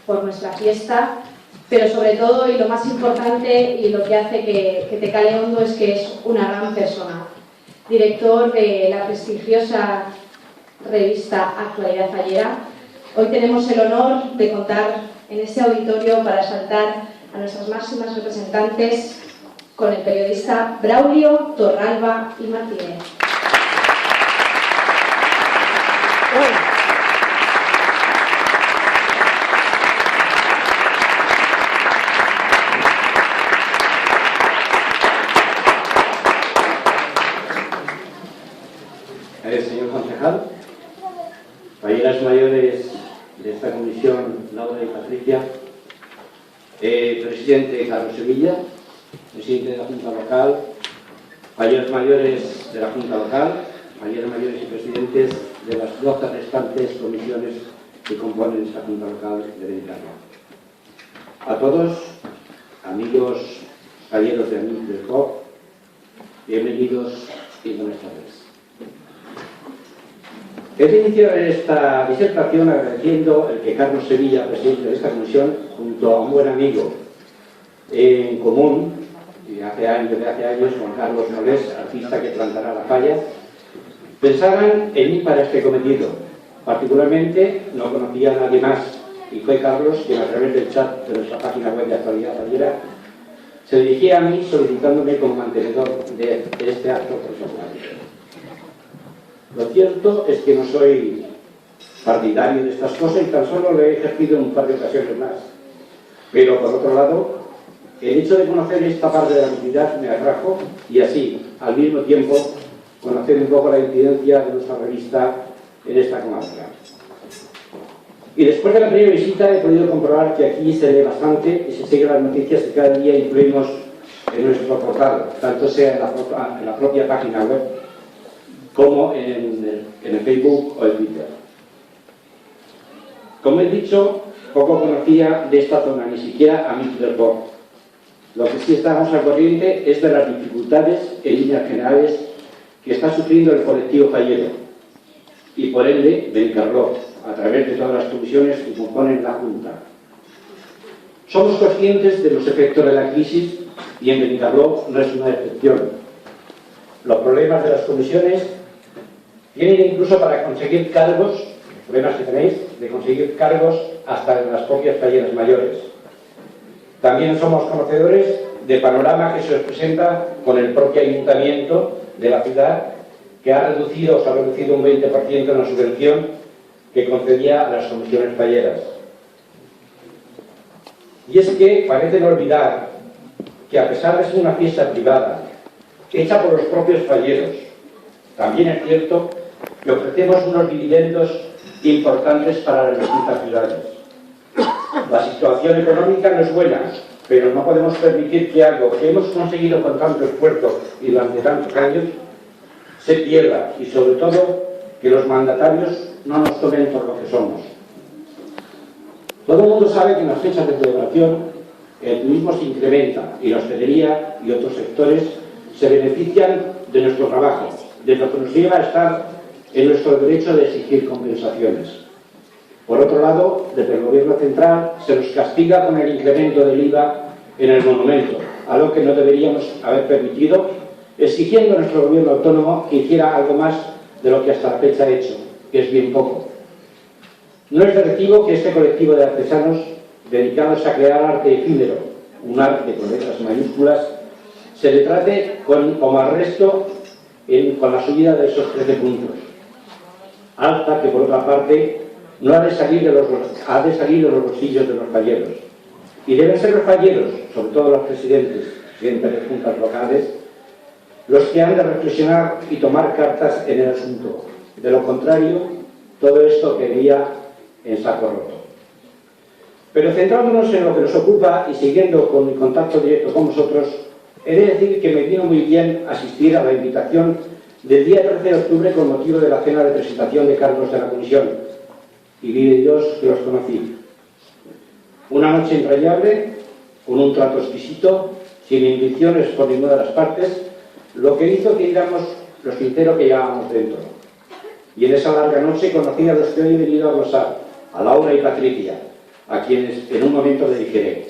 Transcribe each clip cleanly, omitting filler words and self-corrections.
por nuestra fiesta, pero sobre todo, y lo más importante y lo que hace que te cale hondo, es que es una gran persona. Director de la prestigiosa revista Actualidad Fallera. Hoy tenemos el honor de contar en este auditorio para exaltar a nuestras máximas representantes con el periodista Braulio Torralba y Martínez. Señor concejal, falleras mayores de esta comisión, Laura y Patricia, presidente Carlos Sevilla, presidente de la Junta Local, falleras mayores de la Junta Local, falleras mayores y presidentes de las 12 restantes comisiones que componen esta Junta Local de Mediterráneo. A todos, amigos, falleros de Amigos del COP, bienvenidos y buenas tardes. He de iniciar esta disertación agradeciendo el que Carlos Sevilla, presidente de esta comisión, junto a un buen amigo en común, y hace años, Juan Carlos Nolés, artista que plantará la falla, pensaran en mí para este cometido. Particularmente no conocía a nadie más, y fue Carlos quien, a través del chat de nuestra página web de Actualidad Fallera, se dirigía a mí solicitándome como mantenedor de este acto protocolario. Lo cierto es que no soy partidario de estas cosas y tan solo lo he ejercido en un par de ocasiones más. Pero, por otro lado, el hecho de conocer esta parte de la comunidad me atrajo y así, al mismo tiempo, conocer un poco la incidencia de nuestra revista en esta comarca. Y después de la primera visita he podido comprobar que aquí se lee bastante y se siguen las noticias que cada día incluimos en nuestro portal, tanto sea en la propia página web como en el Facebook o el Twitter. Como he dicho, poco conocía de esta zona, ni siquiera Amigos del COP. Lo que sí estábamos al corriente es de las dificultades, en líneas generales, que está sufriendo el colectivo fallero y, por ende, Benicarló, a través de todas las comisiones que componen la Junta. Somos conscientes de los efectos de la crisis y en Benicarló no es una excepción. Los problemas de las comisiones tienen incluso para conseguir cargos, problemas que tenéis, de conseguir cargos hasta en las propias falleras mayores. También somos conocedores del panorama que se os presenta con el propio ayuntamiento de la ciudad, que se ha reducido un 20% en la subvención que concedía a las comisiones falleras. Y es que parecen olvidar que, a pesar de ser una fiesta privada, hecha por los propios falleros, también es cierto que ofrecemos unos dividendos importantes para las distintas ciudades. La situación económica no es buena, pero no podemos permitir que algo que hemos conseguido con tanto esfuerzo y durante tantos años se pierda, y sobre todo que los mandatarios no nos tomen por lo que somos. Todo el mundo sabe que en las fechas de celebración el turismo se incrementa y la hostelería y otros sectores se benefician de nuestro trabajo, de lo que nos lleva a estar en nuestro derecho de exigir compensaciones. Por otro lado, desde el Gobierno central se nos castiga con el incremento del IVA en el monumento, algo que no deberíamos haber permitido, exigiendo a nuestro Gobierno autónomo que hiciera algo más de lo que hasta la fecha ha hecho, que es bien poco. No es de recibo que este colectivo de artesanos dedicados a crear arte efímero, un arte con letras mayúsculas, se le trate como al resto con la subida de esos 13 puntos. Alta que, por otra parte, no ha de salir de los bolsillos de los falleros. Y deben ser los falleros, sobre todo los presidentes de juntas locales, los que han de reflexionar y tomar cartas en el asunto. De lo contrario, todo esto quedaría en saco roto. Pero centrándonos en lo que nos ocupa y siguiendo con mi contacto directo con vosotros, he de decir que me vino muy bien asistir a la invitación del día 13 de octubre con motivo de la cena de presentación de cargos de la comisión, y vive Dios que los conocí. Una noche entrañable, con un trato exquisito, sin inhibiciones por ninguna de las partes, lo que hizo que éramos lo sincero que llevábamos dentro. Y en esa larga noche conocí a los que hoy he venido a glosar, a Laura y Patricia, a quienes en un momento le dirigiré.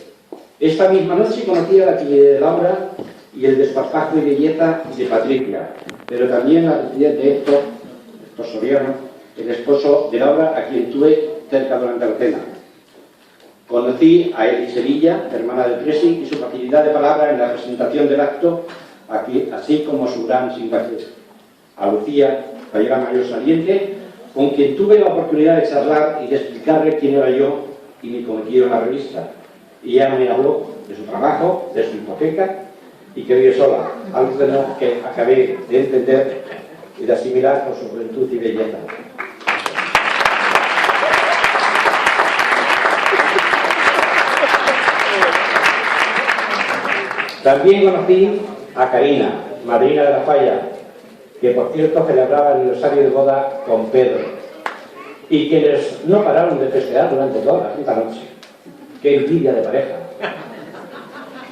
Esta misma noche conocí a la actividad de Laura y el desparpajo y belleza de Patricia, pero también la actividad de Héctor Soriano, el esposo de Laura, a quien tuve cerca durante la cena. Conocí a Eli Sevilla, hermana del Presi, y su facilidad de palabra en la presentación del acto, así como su gran simpatía. A Lucía, fallera mayor saliente, con quien tuve la oportunidad de charlar y de explicarle quién era yo y mi cometido en la revista. Y ella me habló de su trabajo, de su hipoteca, y que vive sola, algo que acabé de entender y de asimilar por su juventud y belleza. También conocí a Karina, madrina de la falla, que por cierto celebraba el aniversario de boda con Pedro, y quienes no pararon de festejar durante toda la quinta noche. ¡Qué envidia de pareja!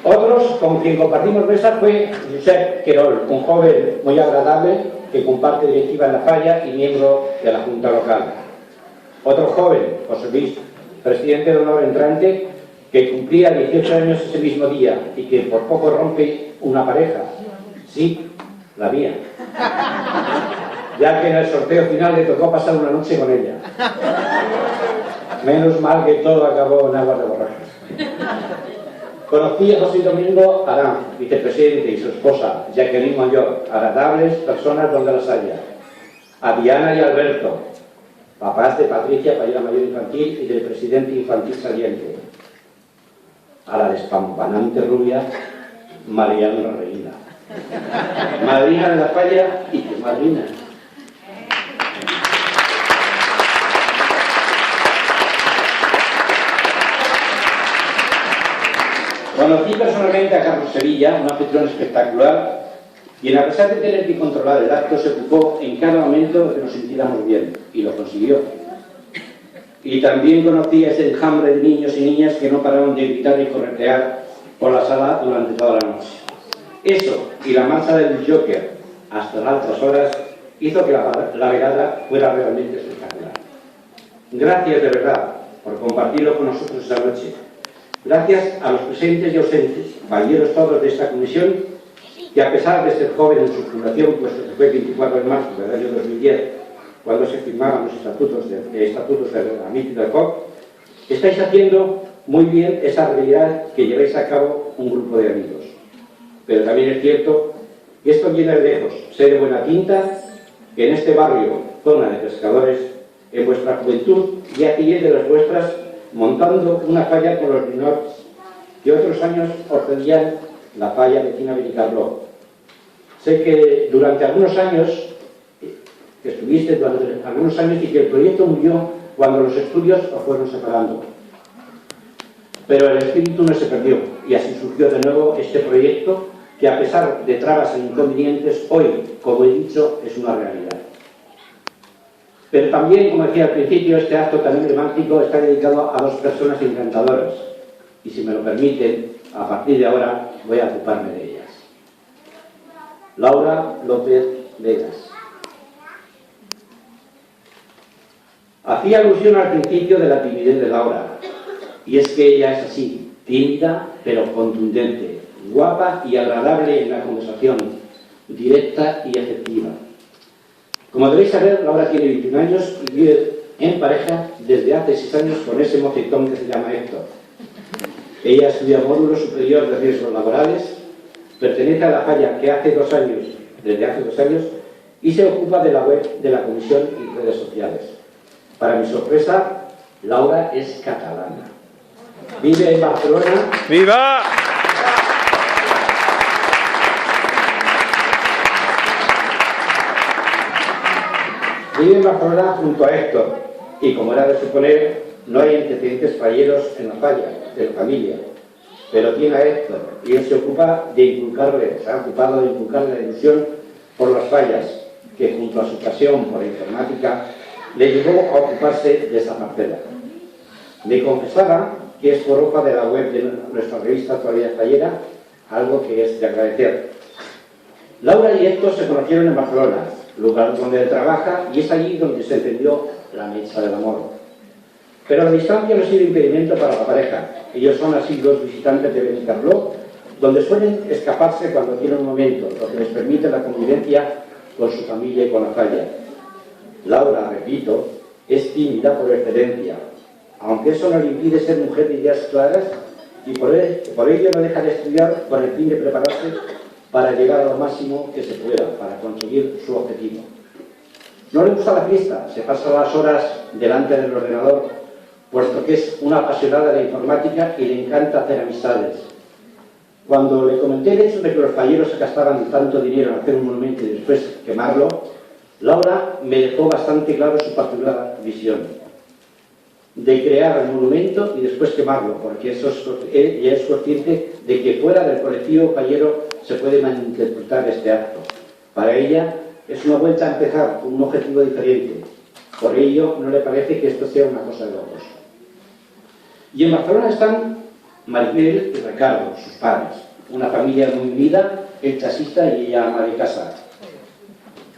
Otros con quien compartimos mesa fue Josep Querol, un joven muy agradable que comparte directiva en la falla y miembro de la Junta Local. Otro joven, José Luis, presidente de honor entrante, que cumplía 18 años ese mismo día y que por poco rompe una pareja. Sí, la mía. Ya que en el sorteo final le tocó pasar una noche con ella. Menos mal que todo acabó en aguas de borrajas. Conocí a José Domingo Arán, vicepresidente, y su esposa, Jacqueline Mayor, agradables personas donde las haya. A Diana y Alberto, papás de Patricia, fallera mayor infantil, y del presidente infantil saliente. A la despampanante rubia, Mariana Reina, madrina de la falla y que madrina. Conocí personalmente a Carlos Sevilla, un anfitrión espectacular, quien a pesar de tener que controlar el acto, se ocupó en cada momento de que nos sintiéramos bien, y lo consiguió. Y también conocí a ese enjambre de niños y niñas que no pararon de gritar y corretear por la sala durante toda la noche. Eso, y la marcha del Joker hasta las altas horas, hizo que la velada fuera realmente espectacular. Gracias de verdad por compartirlo con nosotros esa noche. Gracias a los presentes y ausentes, falleros todos de esta comisión, que a pesar de ser joven en su fundación, puesto que fue el 24 de marzo del año 2010, cuando se firmaban los estatutos de la MIT del COP, estáis haciendo muy bien esa realidad que lleváis a cabo un grupo de amigos. Pero también es cierto que esto viene de lejos, ser de buena tinta, que en este barrio, zona de pescadores, en vuestra juventud ya hacíais de las vuestras, montando una falla con los Resorts que otros años ordenaban la falla vecina Benicarló. Sé que durante algunos años y que el proyecto murió cuando los estudios os fueron separando. Pero el espíritu no se perdió y así surgió de nuevo este proyecto que, a pesar de trabas e inconvenientes, hoy, como he dicho, es una realidad. Pero también, como decía al principio, este acto tan emblemático está dedicado a dos personas encantadoras y, si me lo permiten, a partir de ahora voy a ocuparme de ellas. Laura López Vegas. Hacía alusión al principio de la timidez de Laura, y es que ella es así, tímida pero contundente, guapa y agradable en la conversación, directa y efectiva. Como debéis saber, Laura tiene 21 años y vive en pareja desde hace 6 años con ese mocetón que se llama Héctor. Ella estudia módulo superior de riesgos laborales, pertenece a la falla desde hace 2 años, y se ocupa de la web de la comisión y redes sociales. Para mi sorpresa, Laura es catalana. Vive en Barcelona. ¡Viva! Vive en Barcelona junto a Héctor, y como era de suponer, no hay antecedentes falleros en la falla, de la familia. Pero tiene a Héctor, y él se ha ocupado de inculcarle la ilusión por las fallas, que junto a su pasión por la informática, le llevó a ocuparse de esa parcela. Me confesaba que es forofa de la web de nuestra revista Actualidad Fallera, algo que es de agradecer. Laura y Héctor se conocieron en Barcelona, lugar donde él trabaja, y es allí donde se encendió la mecha del amor. Pero la distancia no ha sido impedimento para la pareja. Ellos son asiduos visitantes de Benicarló, donde suelen escaparse cuando tienen un momento, lo que les permite la convivencia con su familia y con la falla. Laura, repito, es tímida por excelencia, aunque eso no le impide ser mujer de ideas claras y por ello no deja de estudiar con el fin de prepararse para llegar a lo máximo que se pueda, para conseguir su objetivo. No le gusta la fiesta, se pasa las horas delante del ordenador, puesto que es una apasionada de la informática y le encanta hacer amistades. Cuando le comenté el hecho de que los falleros se gastaban tanto dinero en hacer un monumento y después quemarlo, Laura me dejó bastante claro su particular visión de crear el monumento y después quemarlo, porque ella es consciente de que fuera del colectivo fallero se puede malinterpretar este acto. Para ella es una vuelta a empezar con un objetivo diferente. Por ello no le parece que esto sea una cosa de locos. Y en Barcelona están Maribel y Ricardo, sus padres, una familia muy unida, él taxista y ella ama de casa.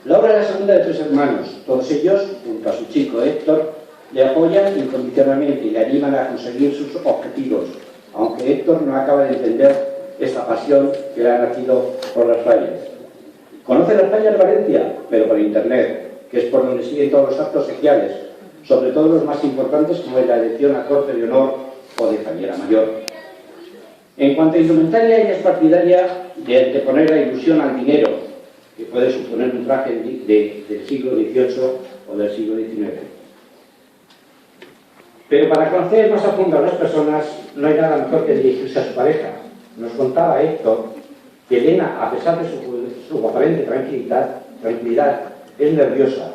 Laura es la segunda de 3 hermanos, todos ellos, junto a su chico Héctor, le apoyan incondicionalmente y le animan a conseguir sus objetivos, aunque Héctor no acaba de entender esta pasión que le ha nacido por las fallas. Conoce las fallas de Valencia, pero por internet, que es por donde siguen todos los actos sociales, sobre todo los más importantes como la elección a Corte de Honor o de Fallera Mayor. En cuanto a indumentaria, ella es partidaria de anteponer la ilusión al dinero, que puede suponer un traje del siglo XVIII o del siglo XIX. Pero para conocer más a fondo a las personas no hay nada mejor que dirigirse a su pareja. Nos contaba Héctor que Elena, a pesar de su aparente tranquilidad, es nerviosa.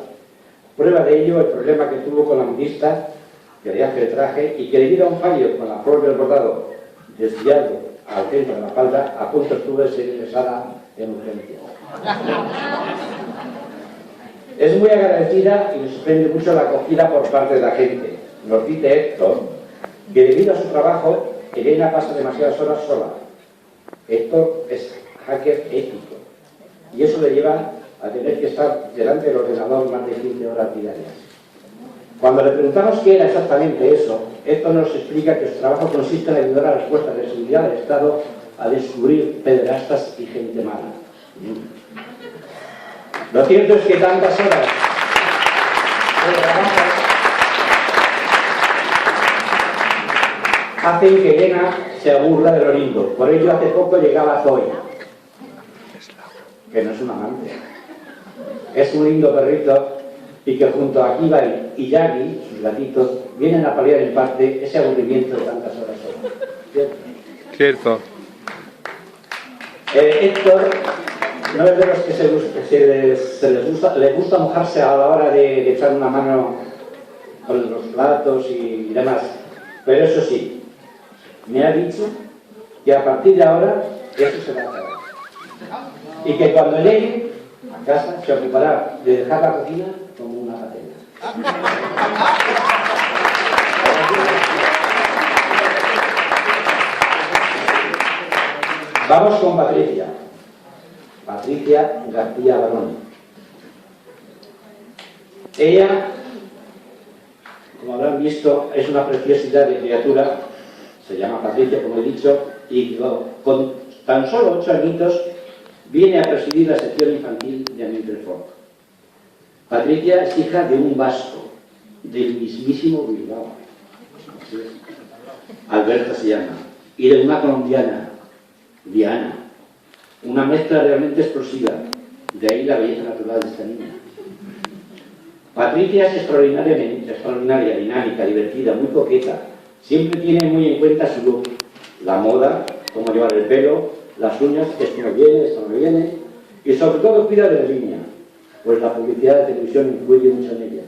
Prueba de ello el problema que tuvo con la modista que le hace el traje y que debido a un fallo con la flor del bordado desviado al centro de la falda, a punto estuvo de ser ingresada en urgencia. Es muy agradecida y le sorprende mucho la acogida por parte de la gente. Nos dice Héctor que debido a su trabajo, Elena pasa demasiadas horas sola. Héctor es hacker ético y eso le lleva a tener que estar delante del ordenador más de 15 horas diarias. Cuando le preguntamos qué era exactamente eso, Héctor nos explica que su trabajo consiste en ayudar a las fuerzas de seguridad del Estado a descubrir pederastas y gente mala. Lo cierto es que tantas horas de trabajo hacen que Elena se aburra de lo lindo. Por ello hace poco llegaba Zoe, que no es un amante, es un lindo perrito y que junto a Akiva y Yagi, sus gatitos, vienen a paliar en parte ese aburrimiento de tantas horas solas. ¿Cierto? Cierto. Héctor no es de los que les gusta mojarse a la hora de echar una mano con los platos y demás, pero eso sí, me ha dicho que a partir de ahora eso se va a acabar y que cuando llegue a casa se ocupará de dejar la cocina como una patena. Vamos con Patricia García Barón. Ella, como habrán visto, es una preciosidad de criatura, se llama Patricia, como he dicho, y con tan solo 8 añitos viene a presidir la sección infantil de Amiens-Belfort. Patricia es hija de un vasco, del mismísimo Bilbao, Alberta se llama, y de una colombiana, Diana, una mezcla realmente explosiva, de ahí la belleza natural de esta niña. Patricia es extraordinaria, dinámica, divertida, muy coqueta, siempre tiene muy en cuenta su look, la moda, cómo llevar el pelo, las uñas, esto no viene, y sobre todo cuida de la línea, pues la publicidad de televisión influye mucho en ella.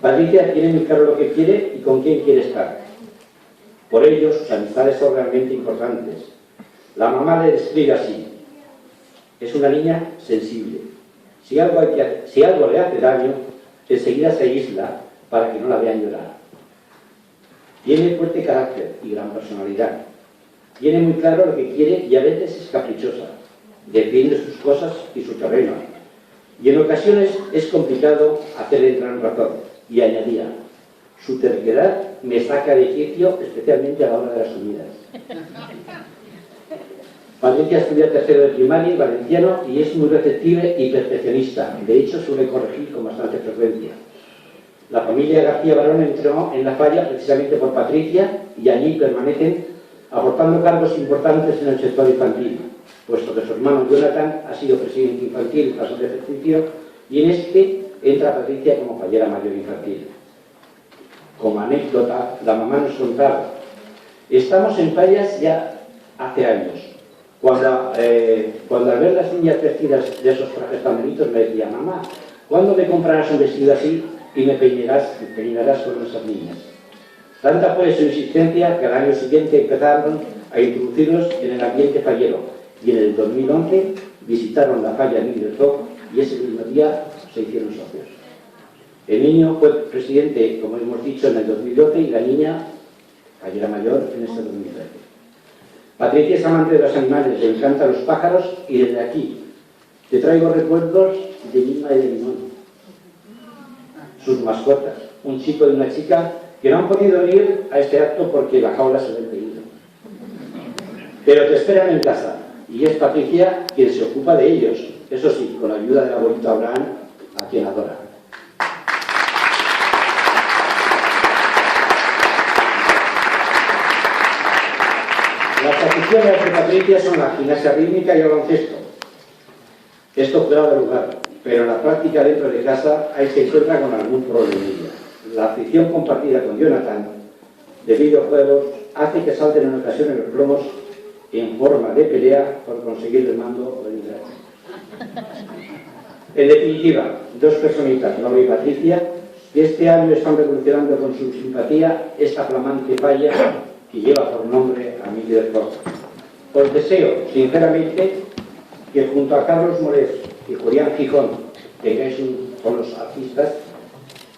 Patricia tiene muy claro lo que quiere y con quién quiere estar. Por ello, sus amistades son realmente importantes. La mamá le describe así: es una niña sensible. Si algo le hace daño, enseguida se aísla para que no la vean llorar. Tiene fuerte carácter y gran personalidad. Tiene muy claro lo que quiere y a veces es caprichosa. Defiende sus cosas y su terreno. Y en ocasiones es complicado hacer entrar en razón. y añadía: su terquedad me saca de quicio, especialmente a la hora de las comidas. Patricia estudia tercero de primaria en valenciano y es muy receptiva y perfeccionista. De hecho, suele corregir con bastante frecuencia. La familia García Barón entró en La Falla precisamente por Patricia y allí permanecen aportando cargos importantes en el sector infantil, puesto que su hermano Jonathan ha sido presidente infantil tras el ejercicio y en este entra Patricia como fallera mayor infantil. Como anécdota, la mamá nos contaba: estamos en Fallas ya hace años. Cuando al ver las niñas vestidas de esos trajes tan bonitos me decía: mamá, ¿cuándo me comprarás un vestido así y me peinarás con esas niñas? Tanta fue su insistencia que al año siguiente empezaron a introducirlos en el ambiente fallero y en el 2011 visitaron la falla Miguel Rock y ese mismo día se hicieron socios. El niño fue presidente, como hemos dicho, en el 2012 y la niña fallera mayor en este 2013. Patricia es amante de los animales, le encantan los pájaros y desde aquí te traigo recuerdos de Mima y de Limón, sus mascotas, un chico y una chica que no han podido ir a este acto porque la jaula se ve impedido. Pero te esperan en casa y es Patricia quien se ocupa de ellos, eso sí, con la ayuda del abuelito Abraham, a quien adora. Las aficiones de Patricia son la gimnasia rítmica y el baloncesto. Esto fuera de lugar, pero en la práctica dentro de casa ahí se encuentra con algún problemilla. La afición compartida con Jonathan de videojuegos hace que salten en ocasiones los plomos en forma de pelea por conseguir el mando del liderazgo. En definitiva, dos personitas, Laura y Patricia, que este año están revolucionando con su simpatía esta flamante falla que lleva por nombre a Miguel del Corte. Os deseo, sinceramente, que junto a Carlos Morés y Julián Gijón tengáis con los artistas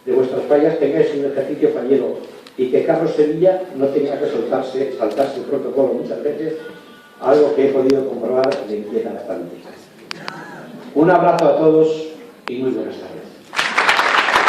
de vuestras fallas, tengáis un ejercicio fallero y que Carlos Sevilla no tenga que saltarse el protocolo muchas veces, algo que he podido comprobar le inquieta bastante. Un abrazo a todos y muy buenas tardes.